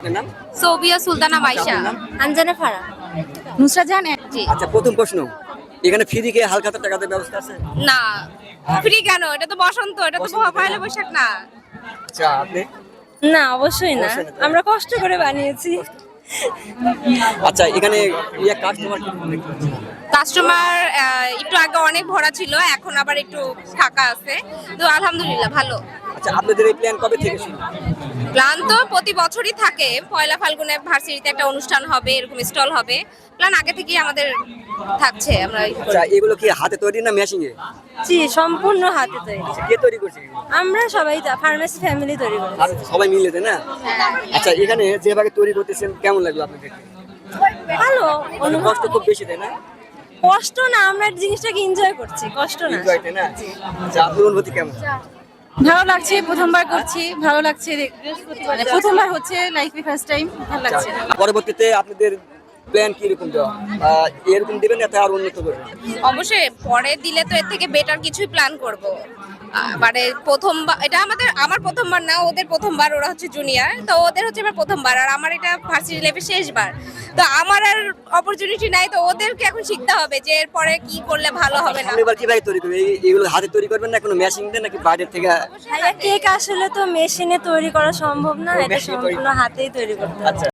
আপনার নাম? সোবিয়া সুলতানা মাইশা। আপনার নাম? আঞ্জানা ফারা। নুসরাত জাহান। জি। আচ্ছা, প্রথম প্রশ্ন, এখানে ফ্রি কে হালকা টাকাতে ব্যবস্থা আছে? না, ফ্রি কেন? এটা তো বসন্ত, এটা তো বসন্ত, তাই না? পয়লা বৈশাখ না। আচ্ছা, আপনি? না, অবশ্যই না, অবশ্যই না, তাই না? আমরা কষ্ট করে বানিয়েছি। আচ্ছা, এখানে কাস্টমার কি দেখতে পাচ্ছেন? কাস্টমার একটু আগে অনেক ভরা ছিল, এখন আবার একটু ফাঁকা আছে, তো আলহামদুলিল্লাহ ভালো। আচ্ছা, আপনাদের এই প্ল্যান কবে থেকে শুরু? প্ল্যান তো প্রতি বছরই থাকে, পয়লা ফাল্গুনে ভার্সিটিতে একটা অনুষ্ঠান হবে, এরকম স্টল হবে। প্ল্যান আগে থেকেই আমাদের থাকছে। আমরা আচ্ছা, এগুলো কি হাতে তৈরি না মেশিনে? জি, সম্পূর্ণ হাতে তৈরি। কে তৈরি করছে এগুলো? আমরা সবাই ফার্মেসি ফ্যামিলি তৈরি করি। আর সবাই মিলে, তাই না? আচ্ছা, এখানে যেভাবে তৈরি করতেছেন কেমন লাগলো আপনাদের? ভালো মানে অনুভব। কষ্ট খুব বেশি, তাই না? কষ্ট না, আমরা জিনিসটাকে এনজয় করছি, কষ্ট না। Enjoy, তাই না? আচ্ছা, আপনার অনুভূতি কেমন? ভালো লাগছে, প্রথমবার করছি, ভালো লাগছে। মানে প্রথমবার হচ্ছে, লাইফে ফার্স্ট টাইম, ভালো লাগছে। আচ্ছা, পরবর্তীতে আপনাদের প্ল্যান কি রকম দেওয়া? এরকম দিবেন না, তার উন্নত করবেন? অবশ্যই পরে দিলে তো এর থেকে বেটার কিছুই প্ল্যান করব। মানে প্রথমবার, এটা আমার প্রথমবার না, ওদের প্রথমবার। ওরা হচ্ছে জুনিয়র, তো ওদের হচ্ছে এবার প্রথমবার, আর আমার এটা ভার্সিটি লাইফে শেষবার। তো আমার আর অপরচুনিটি নাই, তো ওদেরকে এখন শিখতে হবে যে এরপরে কি করলে ভালো হবে না। আপনি এবার কিভাবে তৈরি করবেন? এগুলো হাতে তৈরি করবেন না কোনো মেশিন দিয়ে, নাকি বাইরের থেকে? কেক আসলে তো মেশিনে তৈরি করা সম্ভব না, এটা মেশিনে তৈরি- সম্পূর্ণ হাতেই তৈরি করতে হবে। আচ্ছা।